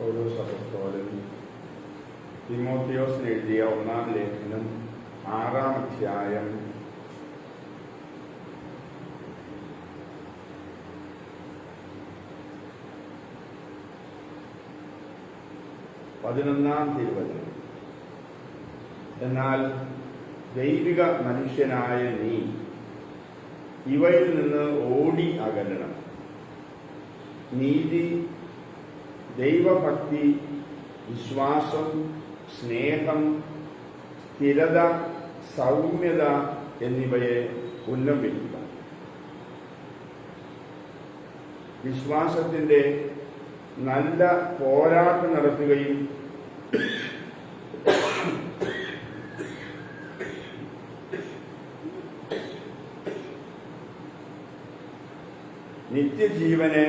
പൗലോസ് അപ്പോസ്തലൻ തിമോഥെയോസിന് എഴുതിയ 1-ാം ലേഖനം 6-ാം അധ്യായം 11-ാം തിരുവചനം. എന്നാൽ ദൈവിക മനുഷ്യനായ നീ ഇവയിൽ നിന്ന് ഓടി അകലണം. നീതി, ദൈവഭക്തി, വിശ്വാസം, സ്നേഹം, സ്ഥിരത, സൗമ്യത എന്നിവയെ ഉല്ലംഘിക്കുക. വിശ്വാസത്തിന്റെ നല്ല പോരാട്ടം നടത്തുകയും നിത്യജീവനെ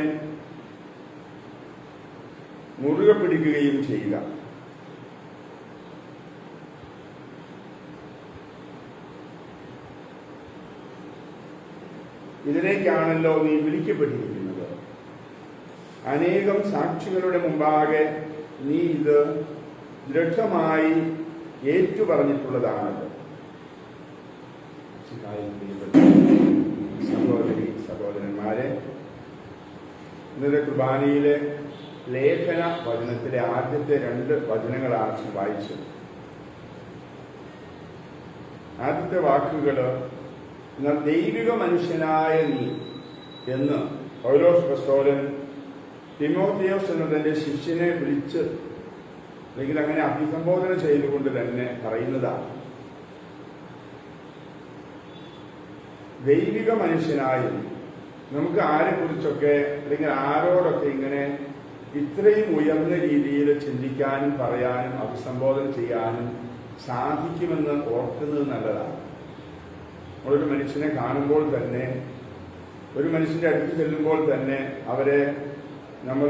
മുറുകെ പിടിക്കുകയും ചെയ്യുക. ഇതിലേക്കാണല്ലോ നീ വിളിക്കപ്പെട്ടിരിക്കുന്നത്. അനേകം സാക്ഷികളുടെ മുമ്പാകെ നീ ഇത് ദൃഢമായി ഏറ്റുപറഞ്ഞിട്ടുള്ളതാണല്ലോ. സഹോദരി സഹോദരന്മാരെ, ഇന്നത്തെ കുർബാനയിലെ ലേഖന വചനത്തിലെ ആദ്യത്തെ 2 വചനങ്ങളാണ് വായിച്ചത്. ആദ്യത്തെ വാക്കുകൾ ദൈവിക മനുഷ്യനായ നീ എന്ന് പൗലോസ് അപ്പോസ്തലൻ തിമോഥെയോസ് എന്നതിന്റെ ശിഷ്യനെ വിളിച്ച് അല്ലെങ്കിൽ അങ്ങനെ അഭിസംബോധന ചെയ്തുകൊണ്ട് തന്നെ പറയുന്നതാണ്. ദൈവിക മനുഷ്യനായ നമുക്ക് ആരെക്കുറിച്ചൊക്കെ അല്ലെങ്കിൽ ആരോടൊക്കെ ഇങ്ങനെ ഇത്രയും ഉയർന്ന രീതിയിൽ ചിന്തിക്കാനും പറയാനും അഭിസംബോധന ചെയ്യാനും സാധിക്കുമെന്ന് ഓർക്കുന്നത് നല്ലതാണ്. നമ്മളൊരു മനുഷ്യനെ കാണുമ്പോൾ തന്നെ, ഒരു മനുഷ്യന്റെ അടുത്ത് ചെല്ലുമ്പോൾ തന്നെ അവരെ നമ്മൾ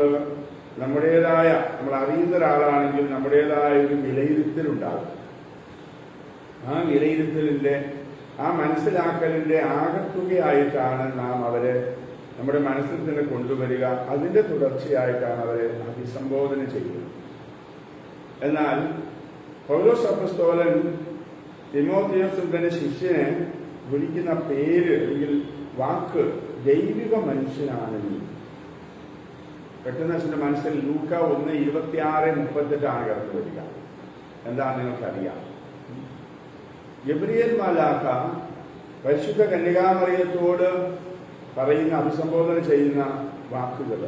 അറിയുന്ന ഒരാളാണെങ്കിൽ നമ്മുടേതായ ഒരു വിലയിരുത്തലുണ്ടാകും. ആ വിലയിരുത്തലിന്റെ, ആ മനസ്സിലാക്കലിന്റെ ആകത്തുകയായിട്ടാണ് നാം അവരെ നമ്മുടെ മനസ്സിൽ തന്നെ കൊണ്ടുവരിക. അതിന്റെ തുടർച്ചയായിട്ടാണ് അവരെ അഭിസംബോധന ചെയ്യുന്നത്. എന്നാൽ പൗലോസ് അപ്പോസ്തലൻ തിമോഥെയോസ് തന്നെ ശിഷ്യനെ വിളിക്കുന്ന പേര് അല്ലെങ്കിൽ വാക്ക് ദൈവിക മനുഷ്യനാണ് നീ. പെട്ടെന്ന് അച്ഛൻ്റെ മനസ്സിൽ ലൂക്ക 1:26-38 കടന്നു വരിക. എന്താണെന്ന് നിങ്ങൾക്കറിയാം. ഗബ്രിയേൽ മാലാഖ പരിശുദ്ധ കന്യകാമറിയത്തോട് പറയുന്ന, അഭിസംബോധന ചെയ്യുന്ന വാക്കുകൾ,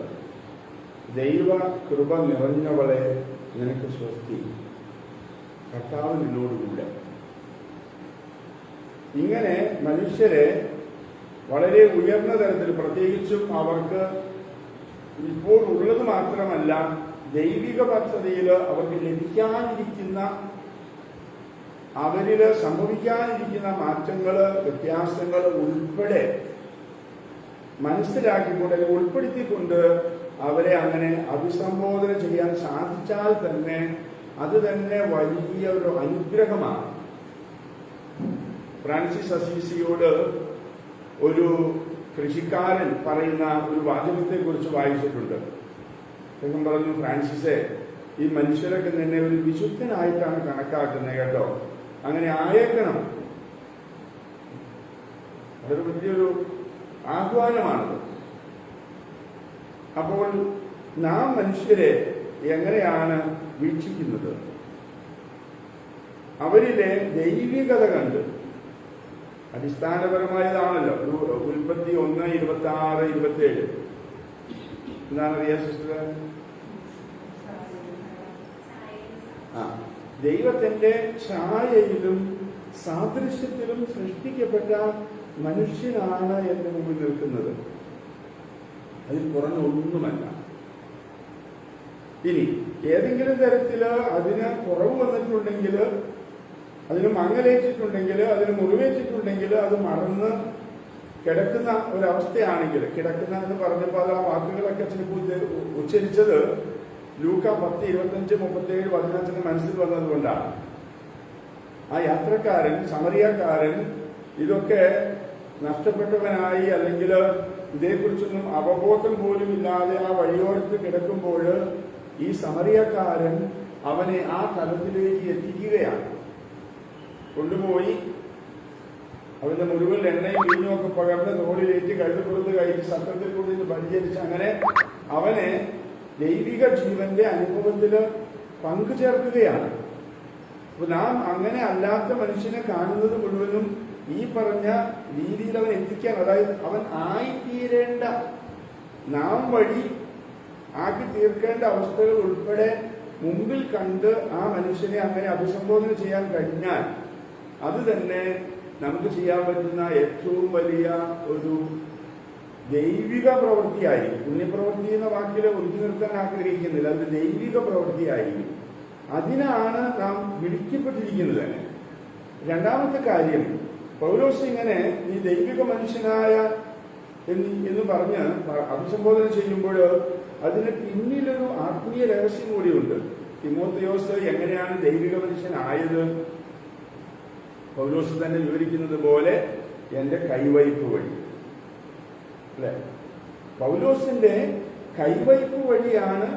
ദൈവ കൃപ നിറഞ്ഞവളെ നിനക്ക് സ്വസ്തി, കർത്താവ് നിന്നോടുകൂടെ. ഇങ്ങനെ മനുഷ്യരെ വളരെ ഉയർന്ന തരത്തിൽ, പ്രത്യേകിച്ചും അവർക്ക് ഇപ്പോൾ ഉള്ളത് മാത്രമല്ല ദൈവിക പദ്ധതിയിൽ അവർക്ക് ലഭിക്കാനിരിക്കുന്ന, അവരിൽ സംഭവിക്കാനിരിക്കുന്ന മാറ്റങ്ങള്, വ്യത്യാസങ്ങൾ ഉൾപ്പെടെ മനസ്സിലാക്കിക്കൊണ്ട് അല്ലെങ്കിൽ ഉൾപ്പെടുത്തിക്കൊണ്ട് അവരെ അങ്ങനെ അഭിസംബോധന ചെയ്യാൻ സാധിച്ചാൽ തന്നെ അത് തന്നെ വലിയ ഒരു അനുഗ്രഹമാണ്. ഫ്രാൻസിസ് അസീസിയോട് ഒരു കൃഷിക്കാരൻ പറയുന്ന ഒരു വാചകത്തെ കുറിച്ച് വായിച്ചിട്ടുണ്ട്. അദ്ദേഹം പറഞ്ഞു, ഫ്രാൻസിസെ, ഈ മനുഷ്യരൊക്കെ നിന്നെ ഒരു വിശുദ്ധനായിട്ടാണ് കണക്കാക്കുന്നത് കേട്ടോ, അങ്ങനെ ആയേക്കണം. അതൊരു വലിയൊരു ആഹ്വാനമാണത്. അപ്പോൾ നാം മനുഷ്യരെ എങ്ങനെയാണ് വീക്ഷിക്കുന്നത്? അവരിലെ ദൈവികത കണ്ട്, അടിസ്ഥാനപരമായതാണല്ലോ. ഉൽപ്പത്തി 1:26-27 എന്താണറിയാം സിസ്റ്റർ? ദൈവത്തിന്റെ ഛായയിലും സാദൃശ്യത്തിലും സൃഷ്ടിക്കപ്പെട്ട മനുഷ്യനാണ് എന്റെ മുമ്പിൽ നിൽക്കുന്നത്. അതിൽ കുറഞ്ഞ ഒന്നുമല്ല. ഇനി ഏതെങ്കിലും തരത്തില് അതിന് കുറവ് വന്നിട്ടുണ്ടെങ്കിൽ, അതിന് മങ്ങലേറ്റിട്ടുണ്ടെങ്കിൽ, അതിന് മുറിവേറ്റിട്ടുണ്ടെങ്കിൽ, അത് മറന്ന് കിടക്കുന്ന ഒരവസ്ഥയാണെങ്കിൽ, കിടക്കുന്ന എന്ന് പറഞ്ഞപ്പോൾ അത് ആ വാക്കുകളൊക്കെ ചിലപ്പോൾ ഉച്ചരിച്ചത് ലൂക്ക 10:25-37 വചനത്തിന് മനസ്സിൽ വന്നതുകൊണ്ടാണ്. ആ യാത്രക്കാരൻ, സമറിയക്കാരൻ ഇതൊക്കെ നഷ്ടപ്പെട്ടവനായി അല്ലെങ്കിൽ ഇതേക്കുറിച്ചൊന്നും അവബോധം പോലും ഇല്ലാതെ ആ വഴിയോരത്ത് കിടക്കുമ്പോൾ ഈ സമറിയക്കാരൻ അവനെ ആ തലത്തിലേക്ക് എത്തിക്കുകയാണ്. കൊണ്ടുപോയി അവന്റെ മുഴുവൻ എണ്ണയും വീഞ്ഞും ഒക്കെ പകർന്ന് തോളിലേറ്റ് കഴുതപ്പുറത്ത് കയറ്റി സത്രത്തിൽ കൂടി പരിചരിച്ച് അങ്ങനെ അവനെ ദൈവിക ജീവന്റെ അനുഭവത്തില് പങ്കുചേർക്കുകയാണ്. അപ്പൊ നാം അങ്ങനെ അല്ലാത്ത മനുഷ്യനെ കാണുന്നത് മുഴുവനും ഈ പറഞ്ഞ രീതിയിൽ അവൻ എത്തിക്കാൻ, അതായത് അവൻ ആയിത്തീരേണ്ട, നാം വഴി ആക്കി തീർക്കേണ്ട അവസ്ഥകൾ ഉൾപ്പെടെ മുമ്പിൽ കണ്ട് ആ മനുഷ്യനെ അങ്ങനെ അഭിസംബോധന ചെയ്യാൻ കഴിഞ്ഞാൽ അത് തന്നെ നമുക്ക് ചെയ്യാൻ പറ്റുന്ന ഏറ്റവും വലിയ ഒരു ദൈവിക പ്രവൃത്തിയായിരിക്കും. പുണ്യപ്രവൃത്തി എന്ന വാക്കിൽ ഒതുക്കി നിർത്താൻ ആഗ്രഹിക്കുന്നില്ല, അതൊരു ദൈവിക പ്രവൃത്തിയായിരിക്കും. അതിനാണ് നാം വിളിക്കപ്പെട്ടിരിക്കുന്നത് തന്നെ. രണ്ടാമത്തെ കാര്യം, പൗലോസ് ഇങ്ങനെ ഈ ദൈവിക മനുഷ്യനായ എന്ന് പറഞ്ഞ് അഭിസംബോധന ചെയ്യുമ്പോൾ അതിന് പിന്നിലൊരു ആത്മീയ രഹസ്യം കൂടിയുണ്ട്. തിമോത്തിയോസ് എങ്ങനെയാണ് ദൈവിക മനുഷ്യനായത്? പൗലോസ് തന്നെ വിവരിക്കുന്നത് പോലെ എന്റെ കൈവയ്പ് വഴി, അല്ലെ? പൗലോസിന്റെ കൈവയ്പ് വഴിയാണ്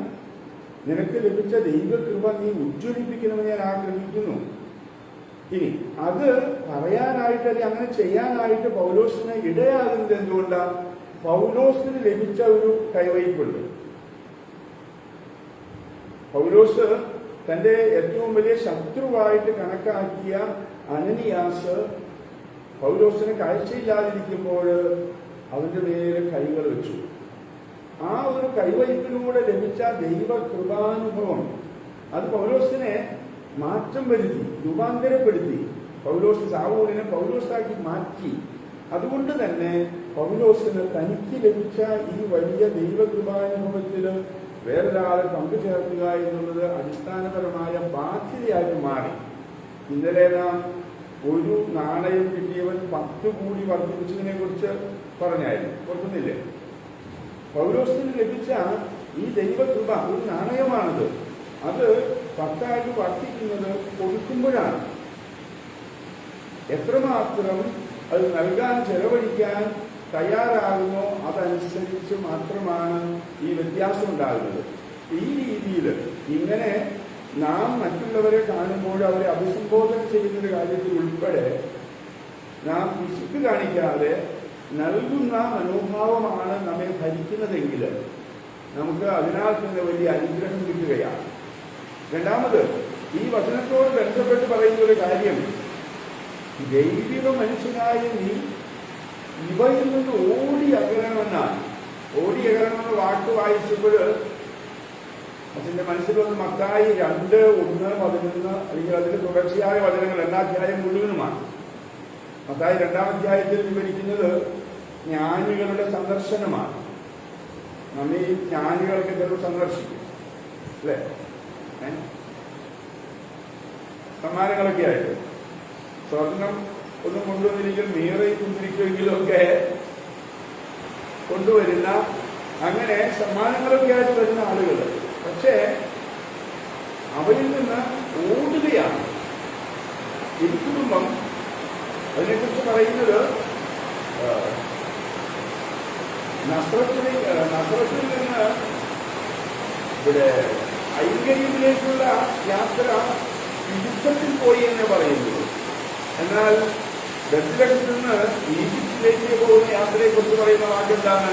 നിനക്ക് ലഭിച്ച ദൈവകൃപ നീ ഉജ്ജ്വലിപ്പിക്കണമെന്ന് ഞാൻ ആഗ്രഹിക്കുന്നു. ഇനി അത് പറയാനായിട്ട് അല്ലെങ്കിൽ അങ്ങനെ ചെയ്യാനായിട്ട് പൗലോസിന് ഇടയാകുന്നത് എന്തുകൊണ്ടാണ്? പൗലോസിന് ലഭിച്ച ഒരു കൈവയ്പുണ്ട്. പൗലോസ് തന്റെ ഏറ്റവും വലിയ ശത്രുവായിട്ട് കണക്കാക്കിയ അനനിയാസ് പൗലോസിന് കാഴ്ചയില്ലാതിരിക്കുമ്പോൾ അവന്റെ മേലെ കൈകൾ വെച്ചു. ആ ഒരു കൈവയ്പിലൂടെ ലഭിച്ച ദൈവ കൃപാനുഭവം അത് പൗലോസിനെ മാറ്റം വരുത്തി, രൂപാന്തരപ്പെടുത്തി. പൗലോസ് സാവൂളിനെ പൗലോസാക്കി മാറ്റി. അതുകൊണ്ട് തന്നെ പൗലോസിന് തനിക്ക് ലഭിച്ച ഈ വലിയ ദൈവകൃപാനുഭവത്തിൽ വേറൊരാളെ പങ്കുചേർക്കുക എന്നുള്ളത് അടിസ്ഥാനപരമായ ബാധ്യതയായിട്ട് മാറി. ഇന്നലെ നാം ഒരു നാണയം കിട്ടിയവൻ 10 കൂടി വർദ്ധിപ്പിച്ചതിനെ കുറിച്ച് പറഞ്ഞായിരുന്നു, ഓർക്കുന്നില്ലേ? പൗലോസിന് ലഭിച്ച ഈ ദൈവകൃപ ഒരു നാണയമാണത്. അത് 10 വർദ്ധിക്കുന്നത് കൊടുക്കുമ്പോഴാണ്. എത്രമാത്രം അത് നൽകാൻ, ചെലവഴിക്കാൻ തയ്യാറാകുന്നോ അതനുസരിച്ച് മാത്രമാണ് ഈ വ്യത്യാസം ഉണ്ടാകുന്നത്. ഈ രീതിയിൽ ഇങ്ങനെ നാം മറ്റുള്ളവരെ കാണുമ്പോൾ അവരെ അഭിസംബോധന ചെയ്യുന്ന കാര്യത്തിൽ ഉൾപ്പെടെ നാം പിശുക്ക് കാണിക്കാതെ നൽകുന്ന മനോഭാവമാണ് നമ്മെ ഭരിക്കുന്നതെങ്കിൽ നമുക്ക് അതിനാൽ തന്നെ വലിയ അനുഗ്രഹം കിട്ടുകയാണ്. രണ്ടാമത്, ഈ വചനത്തോട് ബന്ധപ്പെട്ട് പറയുന്ന ഒരു കാര്യം, ദൈവിക മനുഷ്യനായ നീ ഇവയിൽ നിന്ന് ഓടി അകലണമെന്നാണ്. ഓടി അകലണമെന്ന് വാക്ക് വായിച്ചപ്പോൾ അതിന്റെ മനസ്സിൽ വന്ന് മത്തായി 2:1-11 അല്ലെങ്കിൽ അതിന്റെ തുടർച്ചയായ വചനങ്ങൾ 2 അധ്യായം മുഴുവനുമാണ്. മത്തായി 2-ാം അധ്യായത്തിൽ വിവരിക്കുന്നത് ജ്ഞാനികളുടെ സന്ദർശനമാണ്. നമ്മെ ഈ ജ്ഞാനികളൊക്കെ ചിലപ്പോൾ സന്ദർശിക്കും, അല്ലേ? സമ്മാനങ്ങളൊക്കെ ആയിട്ട് സ്വർണം ഒന്നും കൊണ്ടുവന്നിരിക്കും, മീറയും കുന്തിരിക്കുമെങ്കിലും ഒക്കെ കൊണ്ടുവരുന്ന അങ്ങനെ സമ്മാനങ്ങളൊക്കെ ആയിട്ട് വരുന്ന ആളുകൾ. പക്ഷേ അവരിൽ നിന്ന് ഓടുകയാണ് ഈ കുടുംബം. അതിനെക്കുറിച്ച് പറയുന്നത് നസ്രത്തിൽ നിന്ന് ഇവിടെ ഐകര്യത്തിലേക്കുള്ള യാത്ര യുദ്ധത്തിൽ പോയി എന്ന് പറയുന്നത്. എന്നാൽ ബethlehem നിന്ന് ഈജിപ്തിലേക്ക് പോകുന്ന യാത്രയെ കുറിച്ച് പറയുന്ന വാക്കെന്താണ്?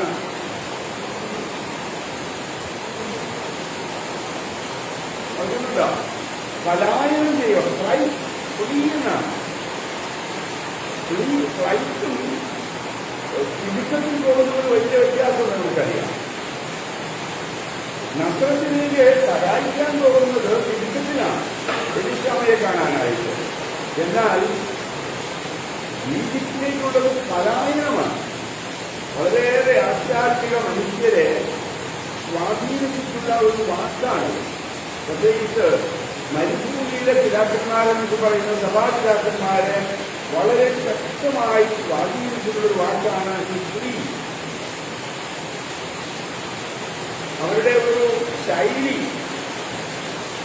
അതുകൊണ്ടാ പലായനം ചെയ്യുക, ഫ്ലൈറ്റ് ഫ്ലൈറ്റും യുദ്ധത്തിൽ പോകുന്നത് വലിയ വ്യത്യാസം നമുക്കറിയാം. നസ്രത്തിലേക്ക് സഹായിക്കാൻ പോകുന്നത് യുദ്ധത്തിലാണ്, എലീശാമയെ കാണാനായിട്ട്. എന്നാൽ ഈജിപ്തിലേക്കുള്ളത് പലായനമാണ്. വളരെയേറെ ആധ്യാത്മിക മനുഷ്യരെ സ്വാധീനിച്ചിട്ടുള്ള ഒരു വാക്കാണ്. പ്രത്യേകിച്ച് മരുഭൂമിയിലെ പിതാക്കന്മാരെന്നൊക്കെ പറയുന്ന സഭാപിതാക്കന്മാരെ വളരെ ശക്തമായി സ്വാധീനിച്ചിട്ടുള്ളൊരു വാക്കാണ് ഹിസ്ട്രി. അവരുടെ ഒരു ശൈലി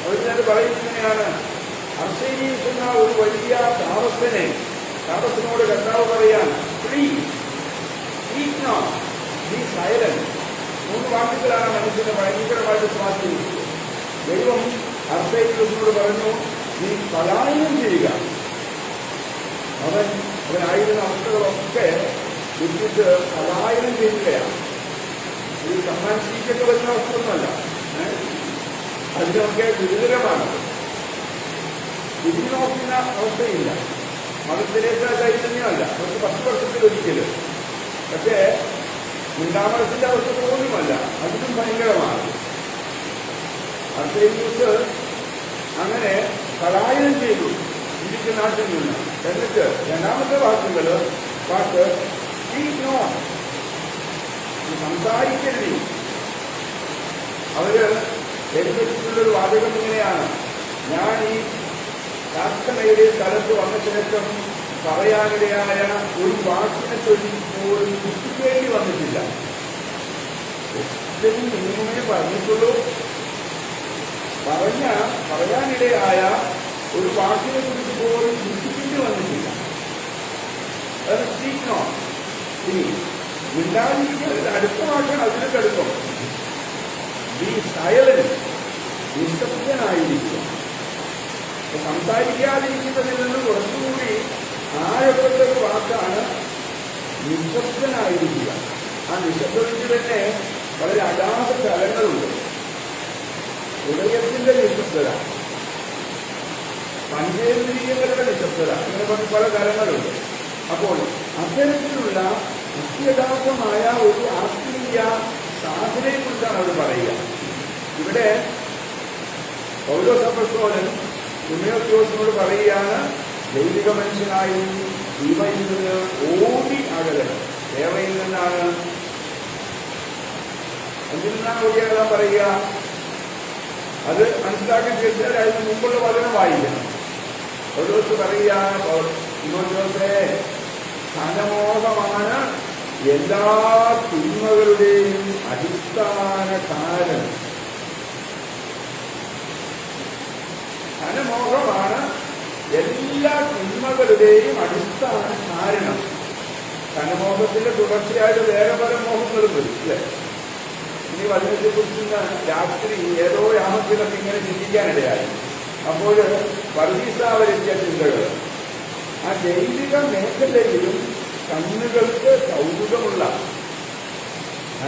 അവരിത് പറയുന്നതിനെയാണ്. അർസേനീസ് എന്ന ഒരു വലിയ താപസനോട് കർത്താവ് പറയാൻ സൈലന്റ് 3 വാക്കുകളാണ് മനുഷ്യനെ ഭയങ്കരമായിട്ട് സ്വാധീനിച്ചത്. ദൈവം അർത്തേക്കിനോട് പറഞ്ഞു, നീ പലായനം ചെയ്യുക. അവനായിരുന്ന അവസ്ഥകളൊക്കെ വിട്ടിട്ട് പലായനം ചെയ്യുകയാണ്. ഇത് സമ്മാനിച്ചൊക്കെ വരുന്ന അവസ്ഥയൊന്നുമല്ല, അതിനൊക്കെ ഗുരുതരമാണ്. തിരിഞ്ഞു നോക്കുന്ന അവസ്ഥയില്ല. മതത്തിലേക്ക് ചൈതന്യമല്ല, അവർക്ക് 10 വർഷത്തിലൊരിക്കലും. പക്ഷേ മുണ്ടാമരത്തിന്റെ അവസ്ഥ പോലുമല്ല, അതിലും ഭയങ്കരമാണ്. അർത്തേമിയൂസ് അങ്ങനെ പലായനം ചെയ്തു ഇരിക്കുന്ന നാട്ടിൽ നിന്ന്. എന്നിട്ട് രണ്ടാമത്തെ പാട്ട് സംസാരിക്കരുത്. അവര് എടുത്തിട്ടുള്ളൊരു വാചകം ഇങ്ങനെയാണ്: ഞാൻ ഈ പ്രാർത്ഥനയുടെ സ്ഥലത്ത് വന്ന ശേഷം പറയാനിടയായ ഒരു വാക്കിനെ ചൊല്ലി പോലും കുട്ടിക്കേണ്ടി വന്നിട്ടില്ല. ഏറ്റവും മിനിമമേ പറഞ്ഞിട്ടുള്ളൂ. പറയാനിടയായ ഒരു വാക്കിനെ കുറിച്ച് പോലും കുട്ടിക്കേണ്ടി വന്നിട്ടില്ല. അത് സ്പീക്കണോ? ഇനി മിണ്ടാതിരിക്കുന്നത് അടുത്ത വാക്കാണ്. അതിനൊക്കെ അടുപ്പം ബി സൈലന്റ്, നിശബ്ദനായിരിക്കുക. സംസാരിക്കാതിരിക്കുന്നതിൽ നിന്ന് കുറച്ചുകൂടി ആഴപ്പെട്ട ഒരു വാക്കാണ് നിശബ്ദനായിരിക്കുക. ആ നിശബ്ദതയ്ക്ക് തന്നെ വളരെ അഗാധ തലങ്ങളുണ്ട്. ഹൃദയത്തിന്റെ നിശബ്ദത, പഞ്ചേന്ദ്രിയങ്ങളുടെ നിശബ്ദത, ഇങ്ങനെ പറഞ്ഞ പല തലങ്ങളുണ്ട്. അപ്പോൾ അത്തരത്തിലുള്ള അത്യഗാധമായ ഒരു ആത്മീയ സാധനയെക്കുറിച്ചാണ് അവർ പറയുക. ഇവിടെ പൗലോസ് അപ്പോസ്തലൻ തിമോഥെയോസിനോട് പറയുകയാണ്, ദൈവിക മനുഷ്യനായി ദൈവയിൽ നിന്ന് ഓടി അകലണം. ദേവയിൽ നിന്നാണ്, അതിൽ നിന്നാണ് ഓടിയാകാൻ പറയുക. അത് മനസ്സിലാക്കാൻ തീർച്ചയായും അതിന് മുമ്പുള്ള വചനം വായിക്കണം. പൗലോസ് പറയുകയാണ്, തിമോഥെയോസേ, ധനമോഹമാണ് എല്ലാ തിന്മകളുടെയും അടിസ്ഥാന കാരണം. ധനമോഹമാണ് എല്ലാ തിന്മകളുടെയും അടിസ്ഥാന കാരണം. ധനമോഹത്തിന്റെ തുടർച്ചയായിട്ട് വേറെ പല മോഹങ്ങളും വരും, അല്ലേ? ഇനി വചനത്തെ കുറിച്ച് രാത്രി ഏതോ യാമത്തിലൊക്കെ ഇങ്ങനെ ചിന്തിക്കാനിടയായി. അപ്പോൾ വർഗീസാവരെത്തിയ ചിന്തകൾ ആ ദൈവിക മേഖലയിലും കണ്ണുകൾക്ക് കൗതുകമുള്ള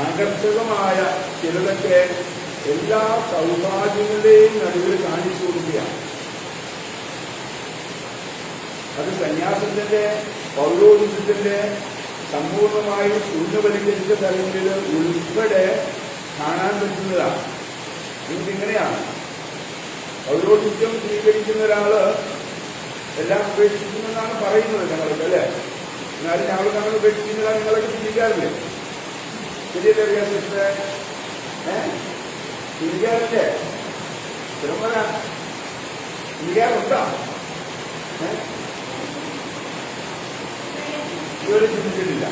ആകർഷകമായ ചിലതൊക്കെ എല്ലാ സൗഭാഗ്യങ്ങളുടെയും നടുവിൽ കാണിച്ചു കൊടുക്കുകയാണ്. അത് സന്യാസത്തിന്റെ പൗരോഹിത്യത്തിന്റെ സമ്പൂർണമായും ശൂന്യവൽക്കരിച്ച തലങ്ങളിൽ ഉൾപ്പെടെ കാണാൻ പറ്റുന്നതാണ്. ഇതിങ്ങനെയാണ്, പൗരോഹിത്യം സ്വീകരിക്കുന്ന ഒരാള് എല്ലാം ഉപേക്ഷിക്കുമെന്നാണ് പറയുന്നത് ഞങ്ങൾക്ക്, അല്ലേ? എന്നാലും ഞങ്ങൾ ഉപേക്ഷിക്കുന്നതാണ് നിങ്ങളൊക്കെ ചിന്തിക്കാറില്ലേ? ശരിയല്ലേ വിദ്യാഭ്യാസത്തെ ചിന്തിക്കാറില്ലേ? ചിലപ്പോൾ ചിന്തിക്കാറുണ്ടോ? ഇതുവരെ ചിന്തിച്ചിട്ടില്ല.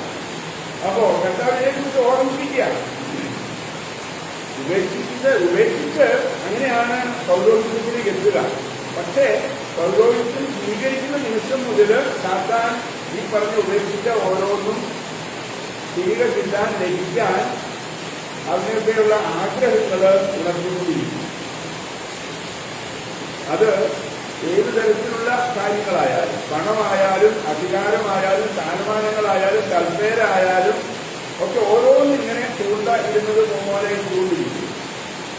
അപ്പോ കർത്താവിനെ കുറിച്ച് ഓർമ്മിപ്പിക്കുക. ഉപേക്ഷിച്ച് അങ്ങനെയാണ് പൗരോഹിത്യത്തിലേക്ക് എത്തുക. പക്ഷേ പൗരോഹിത്യം സ്വീകരിക്കുന്ന നിമിഷം മുതൽ സാത്താൻ ഈ പറഞ്ഞ് ഉപേക്ഷിച്ച ഓരോന്നും തിരികെ കിട്ടാൻ, ലഭിക്കാൻ അതിനൊക്കെയുള്ള ആഗ്രഹങ്ങൾ ഉണർത്തിക്കൊണ്ടിരിക്കും. അത് ഏത് തരത്തിലുള്ള കാര്യങ്ങളായാലും, പണമായാലും അധികാരമായാലും സ്ഥാനമാനങ്ങളായാലും കൽപ്പേരായാലും ഒക്കെ ഓരോന്നും ഇങ്ങനെ ചൂണ്ടായിരുന്നത് പോലെ ചൂണ്ടിരിക്കും.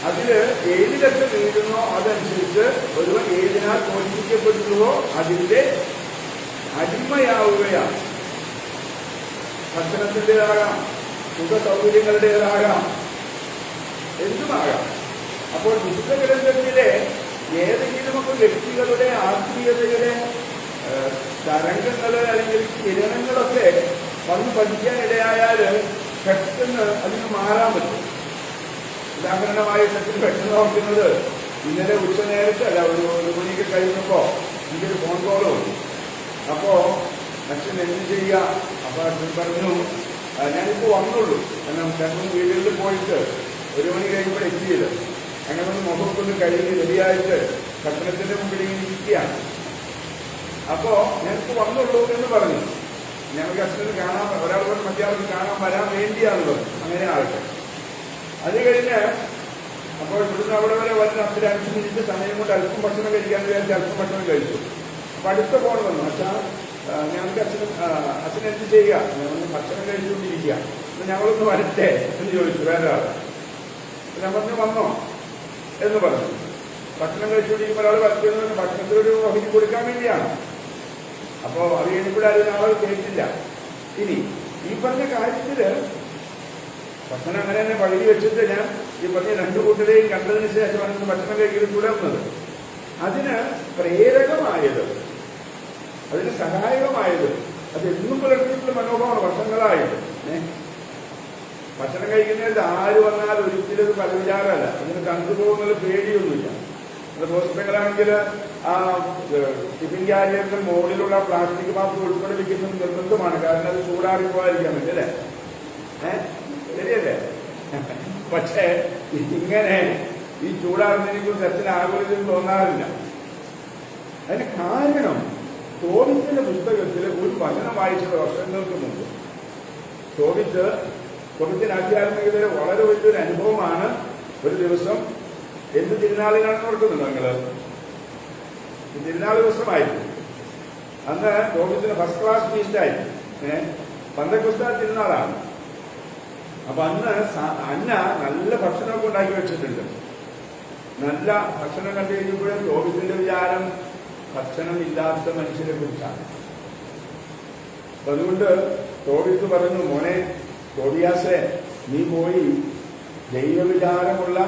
അതില് ഏതിലൊക്കെ വീഴുന്നോ അതനുസരിച്ച് ഒരുവൻ ഏതിനാൽ തോൽപ്പിക്കപ്പെടുന്നുവോ അതിന്റെ അടിമയാവുകയാണ്. ഭക്ഷണത്തിൻ്റെതാകാം, സുഖ സൗകര്യങ്ങളുടേതാകാം, എന്തുമാകാം. അപ്പോൾ വിശുദ്ധ ഗ്രന്ഥത്തിലെ ഏതെങ്കിലുമൊക്കെ വ്യക്തികളുടെ ആത്മീയതയുടെ തരംഗങ്ങള് അല്ലെങ്കിൽ കിരണങ്ങളൊക്കെ വന്ന് പഠിക്കാനിടയായാൽ പെട്ടെന്ന് അതിന് മാറാൻ പറ്റും. ഉദാഹരണമായി സത്യം പെട്ടെന്ന് ഓർക്കുന്നത്, ഇന്നലെ ഉച്ചനേരത്ത് അല്ല, ഒരു മണിക്ക് കഴിഞ്ഞപ്പോ എനിക്കൊരു ഫോൺ കോള് വന്നു. അപ്പോ അച്ഛൻ എന്ത് ചെയ്യുക? അപ്പൊ അച്ഛൻ പറഞ്ഞു, ഞാനിപ്പോ വന്നുള്ളൂ, കാരണം രണ്ടും വീടുകളിൽ പോയിട്ട് 1 മണി കഴിയുമ്പോൾ എത്തിയത്. അങ്ങനെ ഒന്ന് മുഖത്തൊന്ന് കഴിഞ്ഞ് റെഡിയായിട്ട് ഭക്ഷണത്തിന്റെ മുമ്പിൽ ഇരിക്കുകയാണ്. അപ്പോ ഞാനിപ്പോ വന്നുള്ളൂ എന്ന് പറഞ്ഞു. ഞങ്ങൾക്ക് അച്ഛന് കാണാൻ, ഒരാൾ പറഞ്ഞ് മറ്റേ ആൾക്ക് കാണാൻ വരാൻ വേണ്ടിയാണല്ലോ. അങ്ങനെ ആൾക്ക് അത് കഴിഞ്ഞ് അപ്പോൾ ഇവിടുന്ന് അവിടെ വരെ വരുന്ന അത്ര 5 മിനിറ്റ് സമയം കൊണ്ട് അല്പം ഭക്ഷണം കഴിക്കാൻ വിചാരിച്ച് അല്പം ഭക്ഷണം കഴിച്ചു. അപ്പൊ അടുത്ത ഫോൺ വന്നു, അച്ഛാ ഞങ്ങൾക്ക് അച്ഛൻ എന്ത് ചെയ്യുക, ഞങ്ങൾ ഭക്ഷണം കഴിച്ചുകൊണ്ടിരിക്കുക, അപ്പൊ ഞങ്ങളൊന്ന് വരട്ടെ എന്ന് ചോദിച്ചു വേറെ ആൾ. ഞാൻ പറഞ്ഞു വന്നോ എന്ന് പറഞ്ഞു. ഭക്ഷണം കഴിച്ചുകൊണ്ടിരിക്കുമ്പോൾ ഒരാൾ വരച്ചെന്ന് ഭക്ഷണത്തിലൊരു വഹിക്ക് കൊടുക്കാൻ വേണ്ടിയാണ്. അപ്പോ അത് കഴിഞ്ഞപ്പോഴും അതിന് ആൾ കേട്ടില്ല. ഇനി ഈ പറഞ്ഞ കാര്യത്തില് ഭക്ഷണം അങ്ങനെ തന്നെ പകുതി വെച്ചിട്ട് ഞാൻ ഈ പറഞ്ഞ 2 കൂട്ടരെയും കണ്ടതിന് ശേഷമാണ് ഭക്ഷണം കഴിക്കൽ തുടർന്നത്. അതിന് പ്രേരകമായത്, അതിന് സഹായകമായത്, അത് എന്നും പുലർത്തിയിട്ടുള്ള മനോഭാവമാണ് വർഷങ്ങളായിട്ട്. ഭക്ഷണം കഴിക്കുന്നതിൽ ആര് വന്നാൽ ഒരിക്കലും പല വിചാരമല്ല, അതിന് കണ്ടുപോകുന്നത് പേടിയൊന്നുമില്ല. അത് ഹോസ്പിറ്റലാണെങ്കിൽ ആ ടിഫിൻ ക്യാരിയറിന്റെ മുകളിലുള്ള പ്ലാസ്റ്റിക് മാസ്ക് ഉൾപ്പെടെ വയ്ക്കുന്നത് നിർബന്ധമാണ്. കാരണം അത് ചൂടാറി പോകാതിരിക്കാൻ വേണ്ടി അല്ലേ? ശരിയല്ലേ? പക്ഷേ ഇങ്ങനെ ഈ ചൂടാറുന്നതിനെ കുറിച്ച് അച്ഛന് ആകുലതയും തോന്നാറില്ല. അതിന് കാരണം തോബിത്തിന്റെ പുസ്തകത്തിൽ ഒരു വചനം വായിച്ചത് വർഷങ്ങൾക്ക് മുമ്പ്. തോബിത്തിന് ആധ്യാത്മികതയുടെ വളരെ വലിയൊരു അനുഭവമാണ്. ഒരു ദിവസം എന്ത് തിരുനാളിനാണെന്ന് ഓർക്കുന്നുണ്ടോ നിങ്ങള്? തിരുനാൾ ദിവസമായിരുന്നു. അന്ന് തോബിത്തിന് ഫസ്റ്റ് ക്ലാസ് ഫീസ്റ്റായിരുന്നു. പന്തക്കുസ്ത തിരുനാളാണ്. അപ്പൊ അന്ന് അന്ന നല്ല ഭക്ഷണമൊക്കെ ഉണ്ടാക്കി വെച്ചിട്ടുണ്ട്. നല്ല ഭക്ഷണം കണ്ടു കഴിഞ്ഞപ്പോഴും തോബിത്തിന്റെ വിചാരം ഭക്ഷണം ഇല്ലാത്ത മനുഷ്യരെ കുറിച്ചാണ്. അപ്പൊ അതുകൊണ്ട് തോബിത്ത് പറഞ്ഞു, മോനെ തോബിയാസെ, നീ പോയി ദൈവവിചാരമുള്ള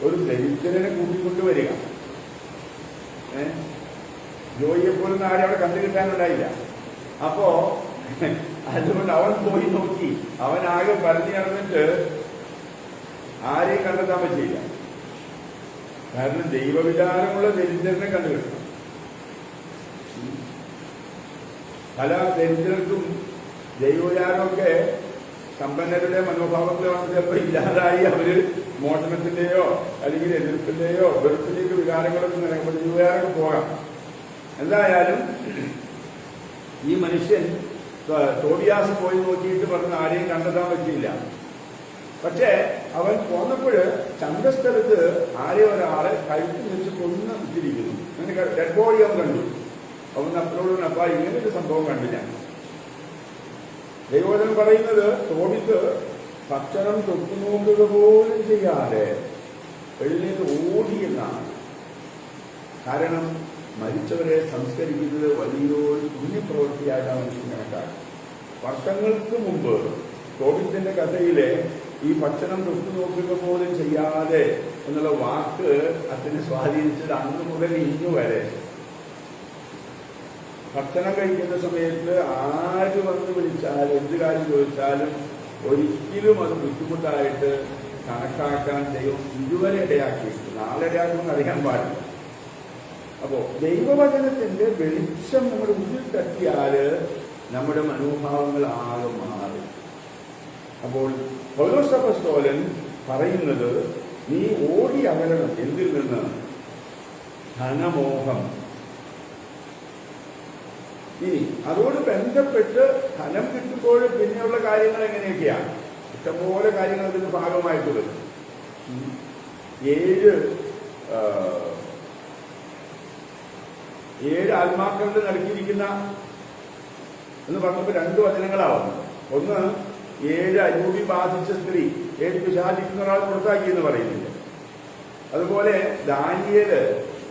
ഒരു ദരിദ്രനെ കൂട്ടിക്കൊണ്ടുവരിക. ജോയിയെപ്പോലും ആരെ അവിടെ കണ്ടു കിട്ടാനുണ്ടായില്ല. അപ്പോ അതുകൊണ്ട് അവൻ പോയി നോക്കി. അവനാകെ പറഞ്ഞു നടന്നിട്ട് ആരെയും കണ്ടെത്താൻ പറ്റിയില്ല. കാരണം ദൈവവിചാരമുള്ള ദരിദ്രനെ കണ്ടുകിട്ടണം. പല ദരിദ്രർക്കും ദൈവവിചാരമൊക്കെ സമ്പന്നരുടെ മനോഭാവത്തിലാണ് ചിലപ്പോൾ ഇല്ലാതായി അവര് മോഷണത്തിന്റെയോ അല്ലെങ്കിൽ എതിർപ്പിന്റെയോ വെറുപ്പിന്റെയോ വികാരങ്ങളൊക്കെ നിറയുമ്പോൾ ദൈവവിചാരമൊക്കെ പോകാം. എന്തായാലും ഈ മനുഷ്യൻ തോബിയാസ് പോയി നോക്കിയിട്ട് പറഞ്ഞ് ആരെയും കണ്ടെത്താൻ പറ്റിയില്ല. പക്ഷേ അവൻ പോന്നപ്പോൾ ചന്തസ്ഥലത്ത് ആരെയോ ഒരാളെ കഴുത്തിൽ വെച്ച് കൊന്ന് ഇട്ടിരിക്കുന്നു. അങ്ങനെ ഡെഡ് ബോഡി അവൻ കണ്ടു. അവൻ അപ്പനോട് അപ്പ ഇങ്ങനൊരു സംഭവം കണ്ടില്ല. ദൈവവചനം പറയുന്നത് തോബിത്ത് ഭക്ഷണം തൊട്ടുനോക്കുക പോലും ചെയ്യാതെ എഴുന്നേറ്റ് ഓടിയെന്നാണ്. കാരണം മരിച്ചവരെ സംസ്കരിക്കുന്നത് വലിയൊരു പുണ്യപ്രവൃത്തിയായിട്ടാണ് മനുഷ്യൻ കണക്കാക്കുന്നത്. വർഷങ്ങൾക്ക് മുമ്പ് തോബിത്തിന്റെ കഥയിലെ ഈ ഭക്ഷണം തൊട്ടുനോക്കുക പോലും ചെയ്യാതെ എന്നുള്ള വാക്ക് അതിനെ സ്വാധീനിച്ചത് അന്ന് മുതൽ ഇന്നു വരെ. ഭക്ഷണം കഴിക്കുന്ന സമയത്ത് ആര് വന്ന് വിളിച്ചാലും എന്ത് കാര്യം ചോദിച്ചാലും ഒരിക്കലും അത് ബുദ്ധിമുട്ടായിട്ട് കണക്കാക്കാൻ ദൈവം ഇതുവരെ ഇടയാക്കിയിട്ട് നാളെ ഇടയാക്കുമെന്ന് അറിയാൻ പാടില്ല. അപ്പോ ദൈവവചനത്തിന്റെ വെളിച്ചം നമ്മുടെ ഉള്ളിൽ തട്ടിയാല് നമ്മുടെ മനോഭാവങ്ങൾ ആകെ മാറും. അപ്പോൾ പൗലോസ് അപ്പോസ്തലൻ പറയുന്നത് നീ ഓടി അകലണം. എന്തിൽ നിന്ന്? ധനമോഹം. ഇനി അതോട് ബന്ധപ്പെട്ട് ധനം കിട്ടുമ്പോൾ പിന്നെയുള്ള കാര്യങ്ങൾ എങ്ങനെയൊക്കെയാണ്? ഇഷ്ടംപോലെ കാര്യങ്ങൾ അതിന്റെ ഭാഗമായിട്ട് വരും. 7 ആത്മാക്കളുടെ നൽകിയിരിക്കുന്ന എന്ന് പറഞ്ഞപ്പോൾ 2 വചനങ്ങളാവുന്നു. ഒന്ന് 7 അരൂപി ബാധിച്ച സ്ത്രീ, 7 പിശാചിക്കുന്ന ഒരാൾ പുറത്താക്കി എന്ന് പറയുന്നില്ല. അതുപോലെ ദാനിയേല്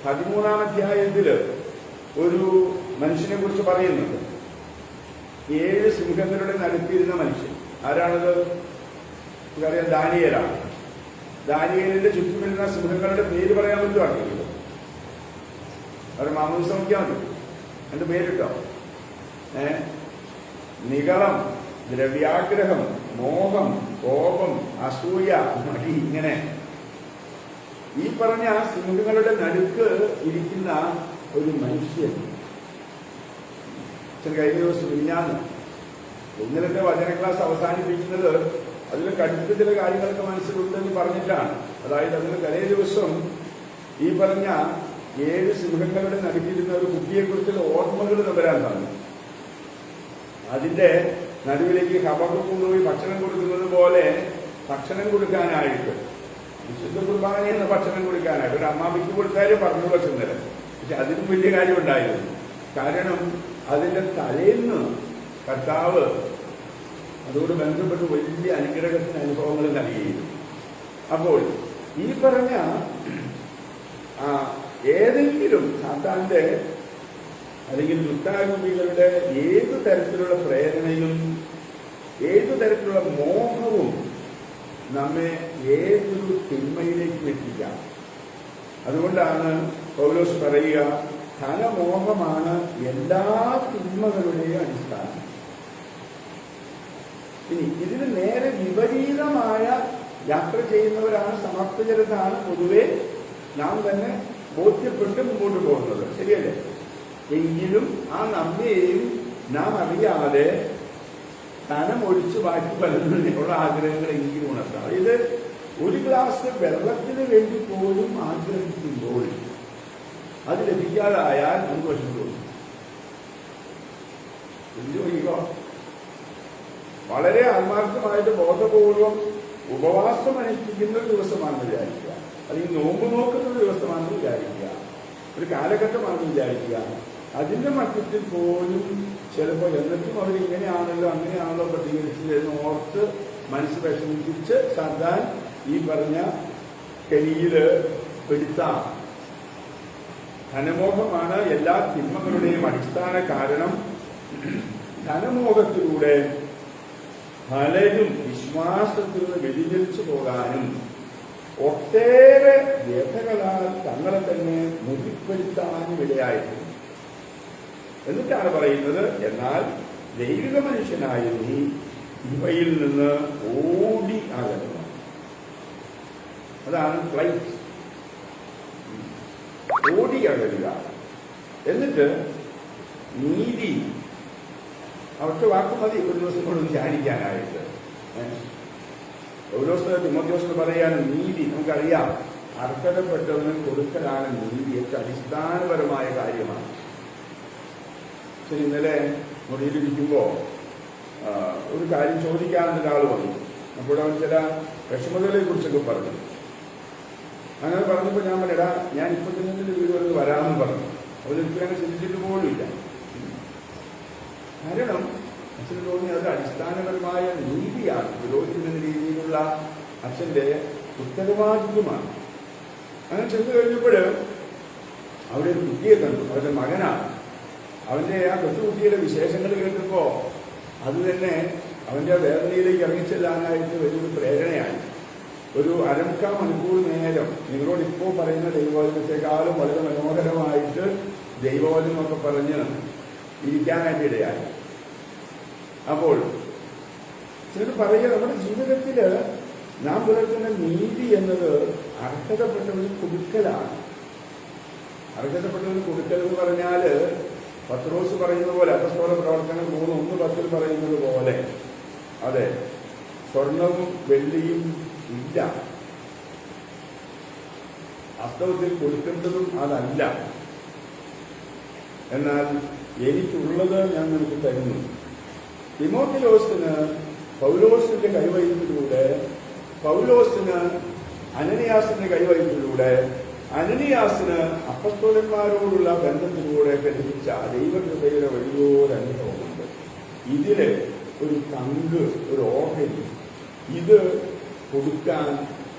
13-ാം അധ്യായത്തില് ഒരു മനുഷ്യനെ കുറിച്ച് പറയുന്നുണ്ട്. 7 സിംഹങ്ങളുടെ നടുക്കിയിരുന്ന മനുഷ്യൻ. ആരാണത്? നമുക്കറിയാം, ദാനിയേലാണ്. ദാനിയേലിന്റെ ചുറ്റുമിരുന്ന സിംഹങ്ങളുടെ പേര് പറയാൻ പറ്റുവാണെങ്കിൽ അവർ മാമൂല് ശ്രമിക്കാൻ മതി. എന്റെ പേരിട്ടോ. നിഗളം, ദ്രവ്യാഗ്രഹം, മോഹം, കോപം, അസൂയ, മടി, ഇങ്ങനെ ഈ പറഞ്ഞ സിംഹങ്ങളുടെ നടുക്ക് ഇരിക്കുന്ന ഒരു മനുഷ്യൻ. കഴിഞ്ഞ ദിവസം മിനിഞ്ഞാന്ന് ഇന്നലത്തെ വചന ക്ലാസ് അവസാനിപ്പിക്കുന്നത് അതിൽ കടുത്ത ചില കാര്യങ്ങളൊക്കെ മനസ്സിലുണ്ടെന്ന് പറഞ്ഞിട്ടാണ്. അതായത് അതിന് തലേ ദിവസം ഈ പറഞ്ഞ 7 സിംഹങ്ങളുടെ നടുക്കിരുന്ന ഒരു കുട്ടിയെക്കുറിച്ചുള്ള ഓർമ്മകൾ വരാൻ സാധിക്കും. അതിന്റെ നടുവിലേക്ക് ഹബക്കൂക്ക് കൊണ്ടുപോയി ഭക്ഷണം കൊടുക്കുന്നത് പോലെ ഭക്ഷണം കൊടുക്കാനായിട്ട് വിശുദ്ധ കുർബാന എന്ന ഭക്ഷണം കൊടുക്കാനായിട്ട് ഒരു അമ്മാമിക്ക് കൊടുത്താലും പറഞ്ഞു വെച്ചുന്നേരം. പക്ഷെ അതിനും വലിയ കാര്യം ഉണ്ടായിരുന്നു. കാരണം അതിന്റെ തലേന്ന് കർത്താവ് അതോട് ബന്ധപ്പെട്ട് വലിയ അനുഗ്രഹത്തിന് അനുഭവങ്ങൾ നൽകിയിരുന്നു. അപ്പോൾ ഈ പറഞ്ഞ ഏതെങ്കിലും സാത്താന്റെ അല്ലെങ്കിൽ ദുഷ്ടാരൂപികളുടെ ഏതു തരത്തിലുള്ള പ്രേരണയും ഏതു തരത്തിലുള്ള മോഹവും നമ്മെ ഏതൊരു തിന്മയിലേക്കും എത്തിക്കാം. അതുകൊണ്ടാണ് പൗലോസ് പറയുക, ധനമോഹമാണ് എല്ലാ തിന്മകളുടെയും അടിസ്ഥാനം. ഇനി ഇതിന് നേരെ വിപരീതമായ യാത്ര ചെയ്യുന്നവരാണ് സമർത്ഥജരെന്നാണ് പൊതുവെ നാം തന്നെ ബോധ്യപ്പെട്ട് മുമ്പോട്ട് പോകുന്നത്. ശരിയല്ലേ? എങ്കിലും ആ നമ്മയെയും നാം അറിയാതെ ധനം ഒഴിച്ചു ബാക്കി പലതിനുള്ള ആഗ്രഹങ്ങളെങ്കിലും ഉണർത്താം. ഇത് ഒരു ഗ്ലാസ് വെള്ളത്തിന് വേണ്ടി പോലും ആഗ്രഹിക്കുമ്പോൾ അത് ലഭിക്കാതായാൽ നമുക്ക് വിഷമം തോന്നും. വളരെ ആത്മാർത്ഥമായിട്ട് ബോധപൂർവം ഉപവാസം അനുഷ്ഠിക്കുന്ന ഒരു ദിവസമാണെന്ന് വിചാരിക്കുക, അല്ലെങ്കിൽ നോമ്പ് നോക്കുന്ന ഒരു ദിവസമാണെന്ന് വിചാരിക്കുക, ഒരു കാലഘട്ടമാണെന്ന് വിചാരിക്കുക. അതിന്റെ മധ്യത്തിൽ പോലും ചിലപ്പോൾ എന്നിട്ടും അവരിങ്ങനെയാണല്ലോ അങ്ങനെയാണല്ലോ പ്രതികരിച്ചതെന്ന് ഓർത്ത് മനസ്സ് വിഷമിപ്പിച്ച് സാധാൻ ഈ പറഞ്ഞ കലിയില് പെടുത്താം. ധനമോഹമാണ് എല്ലാ തിന്മകളുടെയും അടിസ്ഥാന കാരണം. ധനമോഹത്തിലൂടെ പലരും വിശ്വാസത്തിൽ നിന്ന് വ്യതിചലിച്ചു പോകാനും ഒട്ടേറെ വ്യഥകളാൽ തങ്ങളെ തന്നെ മുറിപ്പെടുത്താനും ഇടയായിട്ടുണ്ട്. എന്നിട്ടാണ് പറയുന്നത്, എന്നാൽ ദൈവിക മനുഷ്യനായ നീ ഇവയിൽ നിന്ന് ഓടി അകലുക. അതാണ് ഫ്ലൈറ്റ്. ഓടി അകലുക. എന്നിട്ട് നീതി, അവർക്ക് വാക്ക് മതി ഒരു ദിവസം കൊണ്ട് ധ്യാനിക്കാനായിട്ട്. തിമോഥെയോസിന് പറയാണ്, നീതി നമുക്കറിയാം, അർഹതപ്പെട്ടവന് കൊടുക്കലാണ് നീതി. ഏറ്റവും അടിസ്ഥാനപരമായ കാര്യമാണ്. ശരി, ഇന്നലെ മുറിയിലിരിക്കുമ്പോൾ ഒരു കാര്യം ചോദിക്കാമെന്ന് ഒരാൾ വന്നു. അപ്പോൾ അവൻ ചില വിഷമതകളെ കുറിച്ചൊക്കെ പറഞ്ഞു. അങ്ങനെ പറഞ്ഞപ്പോൾ ഞാൻ പറഞ്ഞടാ, ഞാൻ ഇപ്പൊ തന്നെ വീട് വന്ന് വരാമെന്ന് പറഞ്ഞു. അവരൊരിക്കലും അങ്ങനെ ചിന്തിച്ചിട്ട് പോലുമില്ല. കാരണം അച്ഛന് തോന്നി അത് അടിസ്ഥാനപരമായ നീതിയാണ്, പുരോഹിതൻ രീതിയിലുള്ള അച്ഛന്റെ ഉത്തരവാദിത്വമാണ്. അങ്ങനെ ചെന്ന് കഴിഞ്ഞപ്പോൾ അവിടെ ഒരു കുട്ടിയെ കണ്ടു. അവരുടെ മകനാണ്. അവന്റെ ആ കൊച്ചുകുട്ടിയുടെ വിശേഷങ്ങൾ കേട്ടപ്പോ അത് തന്നെ അവന്റെ വേദനയിലേക്ക് ഇറങ്ങിച്ചെല്ലാനായിട്ട് വലിയൊരു പ്രേരണയായി. ഒരു 1/4 മണിക്കൂർ നേരം നിങ്ങളോട് ഇപ്പോൾ പറയുന്ന ദൈവവചനത്തെക്കാളും വളരെ മനോഹരമായിട്ട് ദൈവവചനമൊക്കെ പറഞ്ഞ് ഇരിക്കാനായിട്ട് ഇടയായി. അപ്പോൾ ചിലർ പറയുക, നമ്മുടെ ജീവിതത്തില് നാം പുലർത്തുന്ന നീതി എന്നത് അർഹതപ്പെട്ടവന് കൊടുക്കലാണ്. അർഹതപ്പെട്ടവന് കൊടുക്കൽ എന്ന് പറഞ്ഞാല് പത്രോസ് പറയുന്ന പോലെ, അപ്പസ്തോല പ്രവർത്തനം 3:1 പറയുന്നത് പോലെ, അതെ, സ്വർണവും വെള്ളിയും ഇല്ല, വാസ്തവത്തിൽ കൊടുക്കേണ്ടതും അതല്ല, എന്നാൽ എനിക്കുള്ളത് ഞാൻ നിനക്ക് തരുന്നു. തിമോഥെയോസിന് പൗലോസിന്റെ കൈവയ്പിലൂടെ, പൗലോസിന് അനനിയാസിന്റെ കൈവയ്പിലൂടെ, അനനിയാസിന് അപ്പസ്തോലന്മാരോടുള്ള ബന്ധത്തിലൂടെ ലഭിച്ച ദൈവകൃപയുടെ വലിയൊരു അനുഭവമുണ്ട്. ഇതില് ഒരു പങ്ക്, ഒരു ഓഹരി ഇത് കൊടുക്കാൻ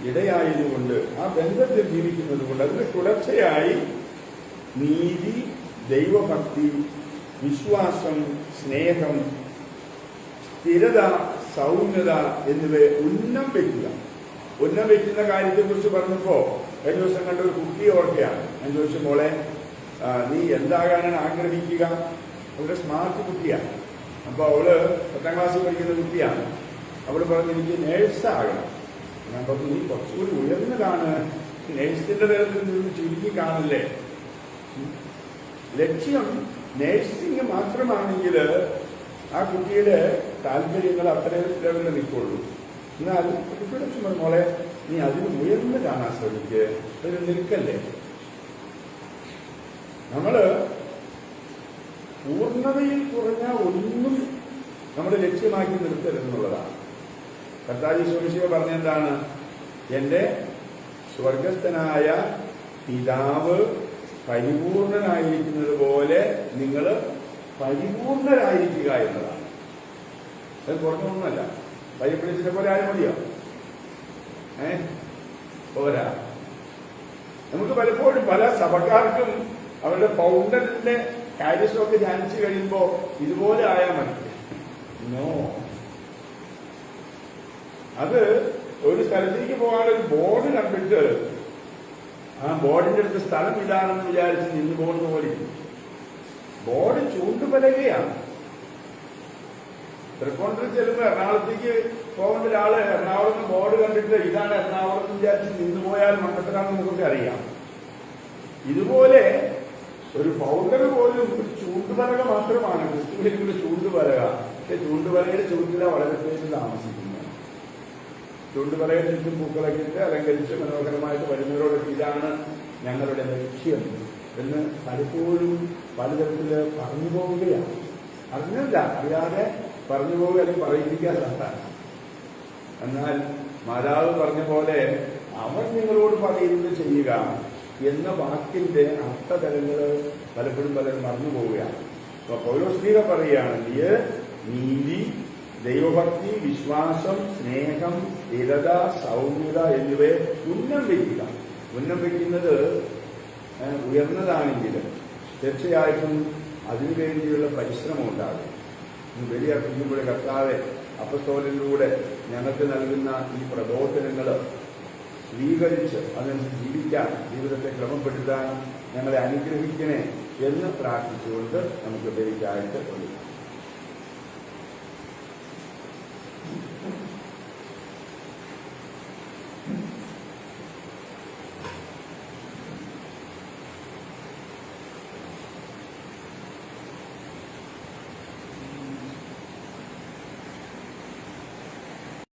ഇടയായതുകൊണ്ട്, ആ ബന്ധത്തിൽ ജീവിക്കുന്നത് കൊണ്ട് അതിന് തുടർച്ചയായി നീതി, ദൈവഭക്തി, വിശ്വാസം, സ്നേഹം, സ്ഥിരത, സൗമ്യത എന്നിവയെ ഉന്നം വയ്ക്കുക. ഉന്നം വയ്ക്കുന്ന കാര്യത്തെക്കുറിച്ച് പറഞ്ഞപ്പോ കഴിഞ്ഞ ദിവസം കണ്ട ഒരു കുട്ടിയെ ഓർക്കുകയാണ്. ഞാൻ ചോദിച്ചു, മോളെ നീ എന്താകാനാണ് ആഗ്രഹിക്കുക? അവളുടെ സ്മാർട്ട് കുട്ടിയാണ്. അപ്പൊ അവള് 10ാം ക്ലാസ്സിൽ പഠിക്കുന്ന കുട്ടിയാണ്. അവള് പറഞ്ഞു, എനിക്ക് നേഴ്സാകണം. ഞാൻ പറഞ്ഞു, നീ കുറച്ചുകൂടി ഉയർന്നതാണ്, നേഴ്സിന്റെ തരത്തിൽ നിന്ന് ചുരുക്കി കാണല്ലേ. ലക്ഷ്യം നേഴ്സിംഗ് മാത്രമാണെങ്കിൽ ആ കുട്ടിയുടെ താല്പര്യങ്ങൾ അത്രയും ലെവലിൽ നിൽക്കുള്ളൂ. എന്നാൽ കുട്ടിയുടെ ചുമ, മോളെ നീ അതിന് ഉയർന്ന് കാണാൻ ശ്രമിക്ക്, അതിന് നിൽക്കല്ലേ. നമ്മള് പൂർണ്ണതയിൽ കുറഞ്ഞ ഒന്നും നമ്മുടെ ലക്ഷ്യമാക്കി നിർത്തരുതെന്നുള്ളതാണ്. കർത്താവ് യേശുക്രിസ്തു പറഞ്ഞെന്താണ്? എന്റെ സ്വർഗസ്ഥനായ പിതാവ് പരിപൂർണനായിരിക്കുന്നത് പോലെ നിങ്ങൾ പരിപൂർണരായിരിക്കുക എന്നതാണ്. അത് പുറത്തൊന്നുമല്ല. ബൈബിളിനെ പോലെ ആരും മതിയോ? പോരാ. നമുക്ക് പലപ്പോഴും പല സഭക്കാർക്കും അവരുടെ ഫൗണ്ടറിന്റെ കാര്യങ്ങളൊക്കെ ധ്യാനിച്ചു കഴിയുമ്പോ ഇതുപോലെ ആയാൽ മതി. നോ, അത് ഒരു സ്ഥലത്തേക്ക് പോകാനൊരു ബോർഡ് കണ്ടിട്ട് ആ ബോർഡിന്റെ അടുത്ത് സ്ഥലം ഇതാണെന്ന് വിചാരിച്ച് നിന്ന് പോകുന്ന പോലെ ബോർഡ് ചൂണ്ടുപലകയാണ്. തൃക്കോണത്തിൽ ചെല്ലുമ്പോൾ എറണാകുളത്തേക്ക് പോകേണ്ട ഒരാള് എറണാകുളത്ത് ബോർഡ് കണ്ടിട്ട് ഇതാണ് എറണാകുളം എന്ന് വിചാരിച്ച് നിന്നുപോയാൽ മണ്ടത്തരാണെന്ന് നമുക്കൊക്കെ അറിയാം. ഇതുപോലെ ഒരു ഫൗണ്ടർ പോലും ഒരു ചൂണ്ടുപലക മാത്രമാണ്. ക്രിസ്തുവിന്റെ ചൂണ്ടുപലക. പക്ഷെ ചൂണ്ടുപലകയുടെ ചുവട്ടില വളരെ പേര് താമസിക്കുന്നത്. ചൂണ്ടുപലകയുടെ ചുറ്റും പൂക്കളൊക്കെ ഇട്ട് അലങ്കരിച്ച് മനോഹരമായിട്ട് വരുന്നവരോടൊക്കെ ഇതാണ് ഞങ്ങളുടെ ലക്ഷ്യം എന്ന് പലപ്പോഴും പലതരത്തില് പറഞ്ഞു പോവുകയാണ്. അറിഞ്ഞില്ല, അറിയാതെ പറഞ്ഞു പോവുക അല്ലെങ്കിൽ പറയിപ്പിക്കാറുണ്ട്. എന്നാൽ മാതാവ് പറഞ്ഞ പോലെ അവൻ നിങ്ങളോട് പറയുന്നത് ചെയ്യുക എന്ന വാക്കിന്റെ അർത്ഥതലങ്ങള് പലപ്പോഴും പലരും മറന്നു പോവുകയാണ്. അപ്പൊ പൗലോസ്ലീഹ പറയുകയാണ്, നീതി, ദൈവഭക്തി, വിശ്വാസം, സ്നേഹം, സ്ഥിരത, സൗമ്യത എന്നിവയെ ഉന്നം വയ്ക്കുക. ഉന്നം വയ്ക്കുന്നത് ഉയർന്നതാണെങ്കിൽ തീർച്ചയായിട്ടും അതിനുവേണ്ടിയുള്ള പരിശ്രമം ഉണ്ടാകും. വലിയ കുഞ്ഞുമ്പോൾ കർത്താവ് അപ്പസ്തോലനിലൂടെ ഞങ്ങൾക്ക് നൽകുന്ന ഈ പ്രബോധനങ്ങൾ സ്വീകരിച്ച് അതനുസരിച്ച് ജീവിക്കാൻ, ജീവിതത്തെ ക്രമപ്പെടുത്താൻ ഞങ്ങളെ അനുഗ്രഹിക്കണേ എന്ന് പ്രാർത്ഥിച്ചുകൊണ്ട് നമുക്ക് ബലിക്കായിട്ട് കൊള്ളും.